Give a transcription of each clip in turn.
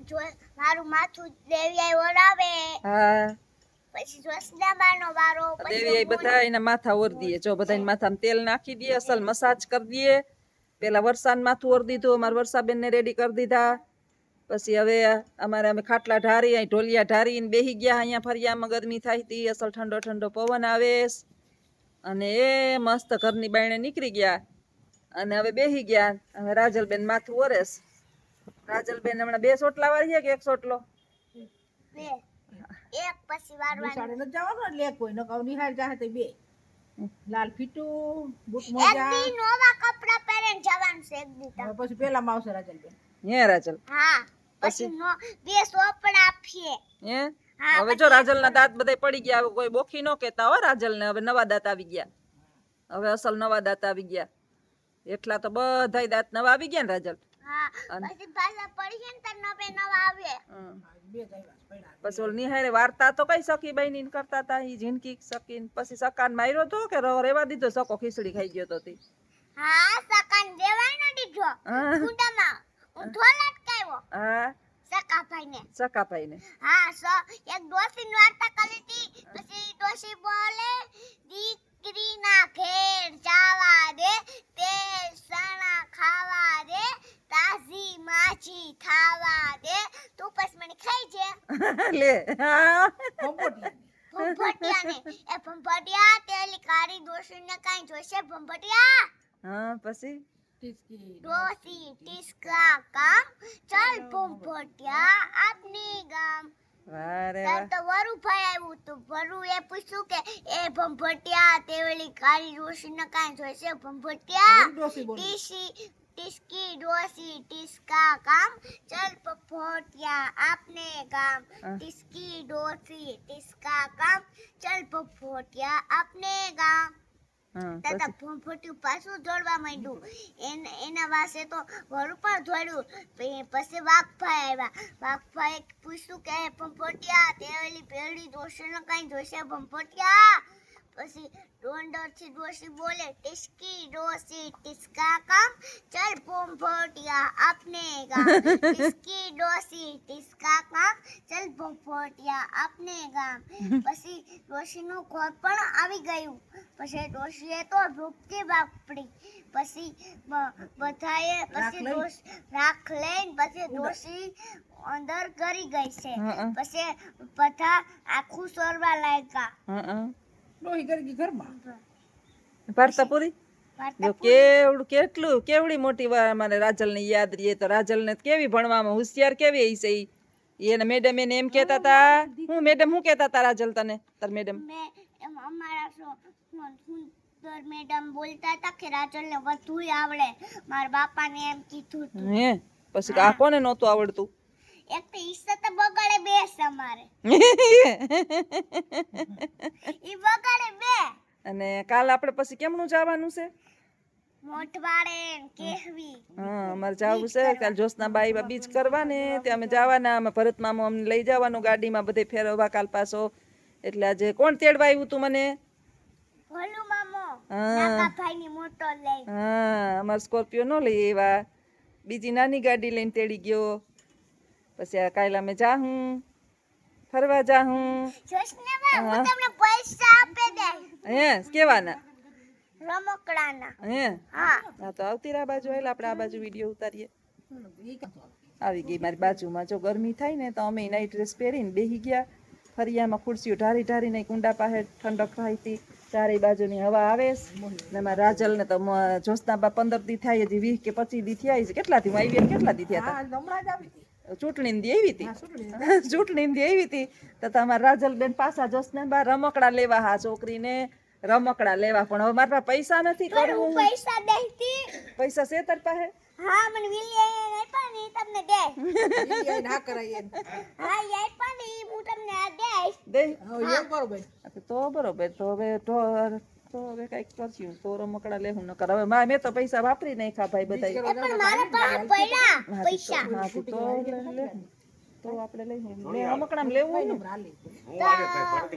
જો મારું માથું દેવીઆઈ ઓરાવે. હા પછી જોશનાબાનો વારો. દેવી બધા એના માથા ઓરદીએ. જો બધા માથામાં તેલ નાખી દઈએ, અસલ મસાજ કરી દઈએ. પેલા વરસાદ માથું ઓર દીધું, અમારા વર્ષાબેન ને રેડી કરી દીધા. પછી હવે અમારે અમે ખાટલા ઢારી અહીં ઢોલિયા ઢારીને બેસી ગયા. અહીંયા ફરિયામાં ગરમી થાય હતી, અસલ ઠંડો ઠંડો પવન આવે અને એ મસ્ત ઘરની બાયણે નીકળી ગયા અને હવે બેસી ગયા. હવે રાજલબેન માથું ઓરેસ. રાજલબેન હમણાં 2 સોટલા વાળી છે કે 1 સોટલો? 2. એક પછી વારવાનું. સાડે ન જવાનું એટલે એક કોઈ ન કહું નિહાળ જાહે તો 2 લાલ ફીટું બૂટ એક મોજા દી નવા કપડા પહેરીને જવાનું છે એક દી તો. હવે પછી પેલા માં આવશે રાજલબેન. હે રાજલ? હા પછી 2 સોપડા આપીએ. હે હા, હવે જો રાજલ ના દાંત બધા પડી ગયા. હવે કોઈ બોખી ન કેતા હો રાજલ ને. હવે નવા દાંત આવી ગયા. હવે અસલ નવા દાંત આવી ગયા. એટલા તો બધાય દાંત નવા આવી ગયા ને રાજલ. હા પછી પાછા પડી છે ને તો નવા આવે. બે જાય પડ્યા પછી ઓલ નિહારે વાર્તા તો કઈ સખી બહેની કરતા હતા. ઈ ઝીણકી સખી પછી સકાન માર્યો તો કે રેવા દીધો? સકો ખીચડી ખાઈ ગયો તો તી. હા સકાન દેવાય ન દીધો. હા. કુંડામાં ઊંધો લટકાવ્યો હા સકાભાઈને. સકાભાઈ ને. હા એક ડોશી વાર્તા કરી હતી. પછી ડોશી બોલે દીકરીના ઘેર જાવા દે, તેલ સણા ખાવા દે, તાજી માછી ખાવા દે, તું પછી મને ખાઈ જે. લે હા ભંભટિયાને એ ભંભટિયા તેલી કાળી ડોશીને કાઈ જોશે ભંભટિયા. હા પછી ટીસ્કી ડોશી ટિસ્કા કામ ચાલ ભંભટિયા આપની ગામ. વારે તાર તો વરુ ભાઈ આવ્યું તું. વરુ એ પૂછ્યું કે એ ભંભટિયા તેલી કાળી ડોશીને કાઈ જોશે ભંભટિયા. ડોસી બોલી ટીસી टिस्की डोसी टिस्का काम चल पपोटिया आपने काम. टिस्की डोसी टिस्का काम चल पपोटिया आपने काम. તતા ફોફોટ્યું પાછું દોડવા માંડ્યું. એના વાસે તો વરુ પર દોડ્યું. પછી વાઘભાઈ આવ્યા. વાઘભાઈ પૂછ્યું કે ફોફોટિયા તે ઓલી પેલી ડોશીને કઈ જોશે ભંભોટિયા. પછી ડોંડરથી ડોશી બોલે ટિસ્કી ડોસી ટિસ્કા કામ ચલ ભંભોટિયા આપને ગામ. ટિસ્કી ડોસી ટિસ્કા કામ ચલ ભંભોટિયા આપને ગામ. પછી ડોશીનું ઘર પણ આવી ગયું. પછી ડોશીએ તો ભૂખથી બાપડી. પછી બધાએ પછી રાખ લઈને પછી ડોશી અંદર કરી ગઈ છે. પછી બધા આખું સોરવા લાગ્યા. ડોહી કરી ઘરમાં વાર્તા પૂરી. જો કેવડું કેવડી મોટી વાર મને રાજલ ને યાદ રહીએ. તો રાજલ ને કેવી ભણવામાં હોશિયાર કેવી હશે. એને મેડમ એને એમ કેતા હતા. હું મેડમ હું કેતા હતા રાજલ તને? તાર મેડમ અમારા સુંદર મેડમ બોલતા હતા કે રાજલ ને બધું આવડે. મારા બાપાને એમ કીધું હતું. હે પછી આ કોને નહોતું આવડતું? એક તો ઈસ્સત બગાડે બે અમારે. ઈ બગાડે બે. અને કાલ આપણે પછી કેમનું જવાનું છે? મોટવાડે કેહવી. હા અમારે જવું છે કાલ. જોશના બાઈ બીજ કરવા ને ત્યાં અમે જવાના. અમે ભરત મામો અમને લઈ જવાનું ગાડીમાં બધે ફેરવવા કાલ પાછો. એટલે આજે કોણ તેડવા આવ્યું તું મને? ભોલુ મામો નાકા ભાઈની મોટો લઈ. હા અમાર સ્કોર્પિયો નો લઈ આવ્યા. બીજી નાની ગાડી લઈને તેડી ગયો. પછી આ કાલે અમે જાહું ફરવા જાહું. જોશનેબા હું તમને પૈસા આપે દે. હે કેવાના? રમકડાના. હે હા હા તો આવતી રા બાજુ આવેલા આપણે આ બાજુ વિડીયો ઉતારીએ. આવી ગઈ મારી બાજુમાં. જો ગરમી થાય ને તો અમે નાઈટ ડ્રેસ પહેરીને બેસી ગયા. ફરિયામાં ખુરશીઓ ઢારી ઢારીને કુંડા પાસે ઠંડક થાય હતી. ચારે બાજુની હવા આવે ને. મારા રાજલ ને તો જોશનાબા 15 દી થાય હજી 20 કે 25 દી થયા છે. કેટલાથી હું આવી કેટલા દી થયા હતા? હમણાં જ આવી હતી. ચૂંટણી દી આવી હતી. ચૂંટણી દી આવી હતી તો તમારા રાજલબેન પાછા જોશનાબા રમકડા લેવા. હા છોકરીને રમકડા લેવા. પણ હવે મારા પાસે પૈસા નથી. કરવું પૈસા દેતી. પૈસા છે તાર પાસે? હા મને વિલિયમ આપ્યા ને તમને દે. એ ના કરાય એમ. હા એ આપ્યા ને હું તમને આ દઈશ. દે હવે એમ કરો ભાઈ. તો બરોબર. તો હવે કઈક કરશું તો રમકડા લેવું ન કર. હવે મેં તો પૈસા વાપરી નાખ્યા ભાઈ બધા. પણ મારા પાસે પડ્યા પૈસા. હા તો આપણે લઈ રમકડા લેવું હોય ને.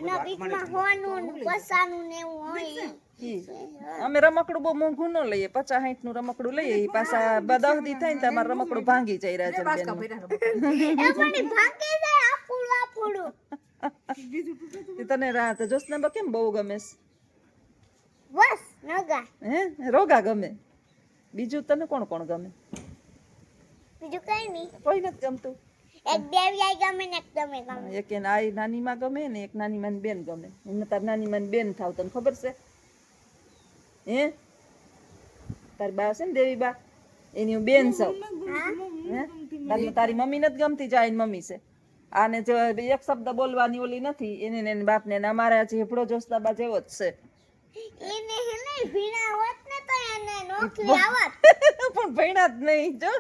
નબીકમાં હોવાનું પસાનું ને એવું હોય. અમે રમકડું બહુ મોંઘું ન લઈએ 50-60 નું રમકડું લઈએ ઈ પાછા 10 દી થાય ને તમારે રમકડું ભાંગી જાય રાજલ બાસકા બેન ભર્યા રમકડા. એ પણ ભાંગી જાય આપણું તને રાત જોશના કેમ બહુ ગમે છે? બસ નગા હે રોગા ગમે બીજું તને કોણ કોણ ગમે? બીજું કઈ નહીં કોઈ નથી ગમતું એક દેવિયા ગમે ને એક તમે ગમે એક એને આઈ નાની માં ગમે ને એક નાની માં બેન ગમે હું તાર નાની માં બેન થાવ તને ખબર છે હે તારી બા છે ને દેવી બા એની હું બેન છું હે તારી મમ્મી નથી ગમતી જાય મમ્મી છે આને જો એક શબ્દ બોલવાની ઓલી નથી એને ને એના બાપ ને અમારા ઝેપડો જોસ્તાબા જેવો જ છે એને હેને ભીણા હોત ને તો એને નોકરી આવત પણ ભણ્યા જ નહીં જો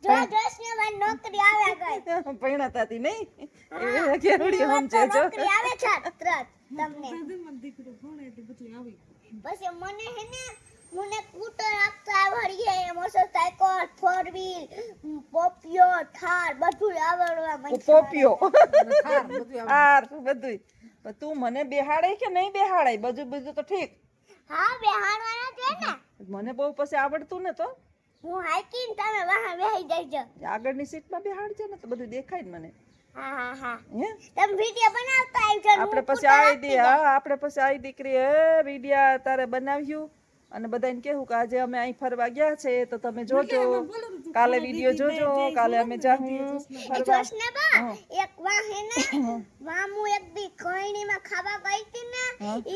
જો જોશને મને નોકરી આવે ગઈ ભણ્યા તાતી નહીં એ કેવડી સમજે જો નોકરી આવે છે તરત તમને પછી મને હેને મને સ્કૂટર આપતા આવડી હે મોટરસાઇકલ 4 વ્હીલ પોપિયો થાર બધું આવડવા મને પોપિયો થાર બધું આવે. આર બધું તું મને બેહાડે કે નહીં બેહાડાય બધું બધું તો ઠીક હા બેહાડવાના છે ને મને બહુ પછી આવડતું ને તો હું હાઈકીન તમે વાહ બેહી જઈજો આગળની સીટમાં બેહાડજે ને તો બધું દેખાય ને મને હા હે તમે વિડિયો બનાવતા આવજો આપણે પછી આવી દી હા આપણે પછી આવી દીકરી હે વિડિયા તારે બનાવ્યું અને બધાને કેવું કે આજે અમે અહીં ફરવા ગયા છે તો તમે જોજો કાલે વિડિયો જોજો કાલે અમે જાહું ફરવા જોશનાબા એક વાહ હે ને વામુ એક દી કઈણીમાં ખાવા ગઈ હતી ને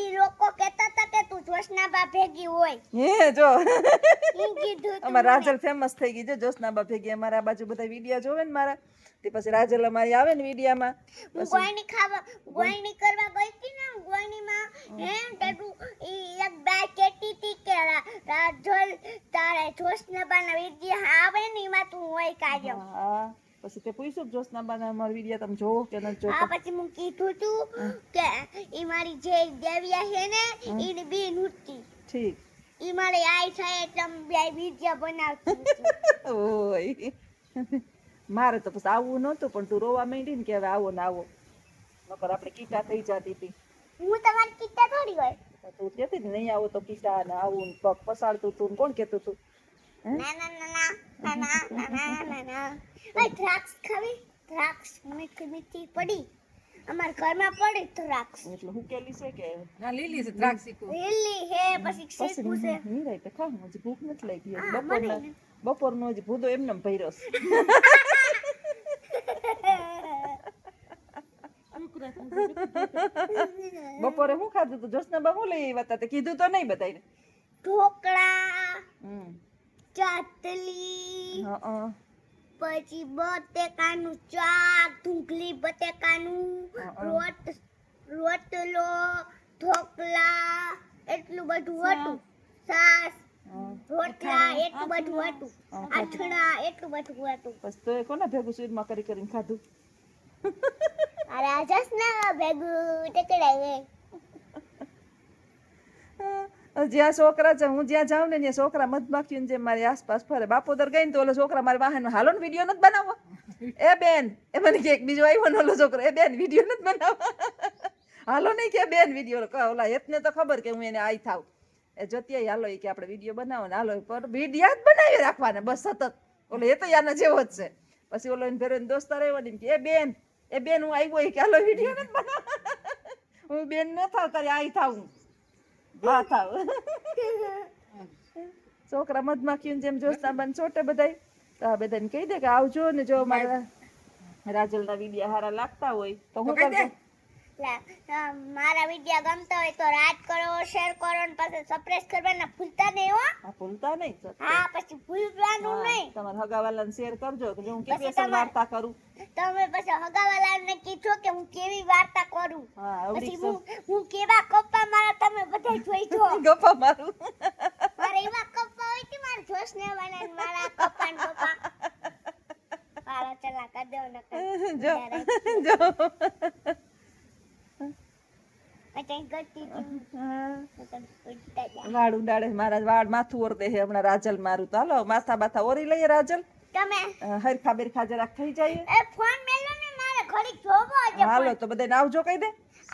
ઈ લોકો કહેતા હતા કે તું જોશનાબા ભેગી હોય હે જો ઈ કીધું અમાર રાજલ ફેમસ થઈ ગઈ છે જોશનાબા ભેગી અમારા બાજુ બધા વિડિયા જોવે ને મારા તે પછી રાજલ અમારી આવે ને વિડિયામાં હું ગોયણી કરવા ગઈ હતી ને ગોયણીમાં હે તેટુ ઈ એક બાય કેટી હતી કે રાજલ તારે જોશનાબાના વિડિયા આવે ને એમાં તું હોય કાઢ્યો હા પછી તે પૂછ્યું જોશનાબાના અમાર વિડિયા તમે જોવો કે ન જોવો હા પછી હું કીધું તું કે ઈ મારી જે દેવિયા છે ને ઈની બેન હતી ઠીક ઈ મારે આઈ થાય એટલે હું બે વિડિયા બનાવતી ઓય મારે તો પછી આવવું નહોતું પણ તું રોવા માંડી ને કે હવે આવો ને આવો નકર આપણે કીટા થઈ જતી હતી હું તમારી કિટ્ટા થોડી હોય તો તું કહેતી ને નહીં આવો તો કીટા ને આવું ને પગ પસાડતું તું ને કોણ કહેતું તું ના ના ના ના ના ના ના ના ના ઓય દ્રાક્ષ ખાવી દ્રાક્ષ મીઠી મીઠી પડી અમાર ઘરમાં પડી દ્રાક્ષ એટલે હું કેલી છે કે ના લીલી છે દ્રાક્ષીકુ. લીલી હે પછી શેકું છે નિરાય તો ખા હજી ભૂખ નથી લાગી હા, બપોરના મને. બપોરનો હજી ભૂદો એમને ભર્યો છે બપોરે શું ખાધું તું જોશનાબા હું લઈ આવ્યા તા તે કીધું તો નહીં બધાને ઢોકળા હમ ચાટલી હા પછી બટેકાનું શાક ઢુંગળી બટેકાનું રોટલો ઢોકળા એટલું બધું હતું છાશ રોટલા એટલું બધું હતું આથણા એટલું બધું હતું બસ તો એ કોના ભેગું સુરમાં કરી કરીને ખાધું અરે આજસ ના ભેગું ટકડાવે જ્યાં છોકરા છે હું જ્યાં જાઉં ને ત્યાં છોકરા મધમાખીઓ જેમ મારી આસપાસ ફરે બાપોદર ગઈ ને તો ઓલો છોકરા મારી વાહન હાલો ને વિડીયો નથી બનાવવો એ બેન એ મને કે બીજો આવ્યો ને ઓલો છોકરો એ બેન વિડીયો નથી બનાવવા હાલો નહીં કે બેન વિડીયો ઓલા હેતને તો ખબર કે હું એને આઈ થાવ એ જોતી હાલો એ કે આપણે વિડીયો બનાવો ને હાલો પર વિડીયો જ બનાવી રાખવાના બસ સતત ઓલો એ તો યાના જેવો જ છે પછી ઓલો એને ફેરવીને દોસ્તાર આવ્યો ને કે એ બેન હું આવ્યો એ કે હાલો વિડીયો નથી બનાવવા હું બેન ન થાવ તારે આઈ થાવ હા થાવ છોકરા મધમાખીઓને જેમ જોશના બન છોટે બધાય તો આ બધાને કહી દે કે આવજો ને જો મારા રાજલના વિડિયા હારા લાગતા હોય તો હું કરજો મારા વિડિયો ગમતા હોય તો લાઈક કરો શેર કરો અને પછી સબસ્ક્રાઇબ કરવાના ભૂલતા નહીં હો આ ભૂલતા નહીં હા પછી ભૂલવાનું નહીં તમારા હગાવાલાને શેર કરજો કે જો હું કેવી પછી અસલ વાર્તા કરું તમે પછી હગાવાલાને કીધો કે હું કેવી વાર્તા કરું હા આવડી પછી હું કેવા કપ્પા મારા તમે બધા જોઈજો ગપ્પા મારું મારા એવા કપ્પા હોય કે મારા જોશને વાળા મારા કપ્પા ને કપ્પા મારા ચલા કર દો ને જો જો અટેન કરતી વાળ ઉડાડે મારા વાળ માથું ઓરદે છે હમણાં રાજલ મારું તો હાલો માથા બાથા ઓરી લઈએ રાજલ તમે હરખા બેરખા જરાક થઈ જાય એ ફોન મેલો ને મારે ઘડીક જોવો છે હાલો તો બધાને આવજો કહી દે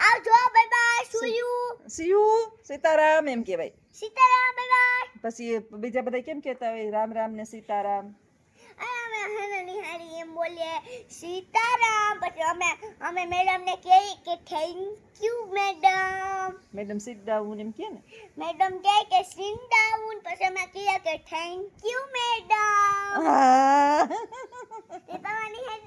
આવજો બાય બાય સીયું સીતારામ એમ કહેવાય. સીતારામ બાય પછી બીજા બધા કેમ કહેતા હોય રામ રામ ને સીતારામ? અમે હેને નિહારી એમ બોલીએ સીતારામ, પછી અમે મેડમ ને કહીએ કે thank you madam. Madam sit down એમ કે ને. મેડમ કહે કે સિટ ડાઉન, પછી અમે કહીએ કે થેન્ક યુ મેડમ. હા. એ તમારી હેડ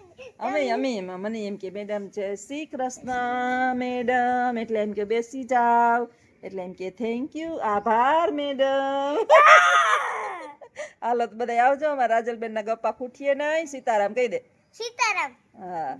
અમે એમાં મને એમ કે મેડમ જય શ્રી કૃષ્ણ મેડમ, એટલે એમ કે બેસી જાવ, એટલે એમ કે થેન્ક યુ આભાર મેડમ. હાલો તો બધા આવજો, અમારા રાજલબેન ના ગપ્પા ખૂટીએ નહીં. સીતારામ કહી દે. સીતારામ. હા.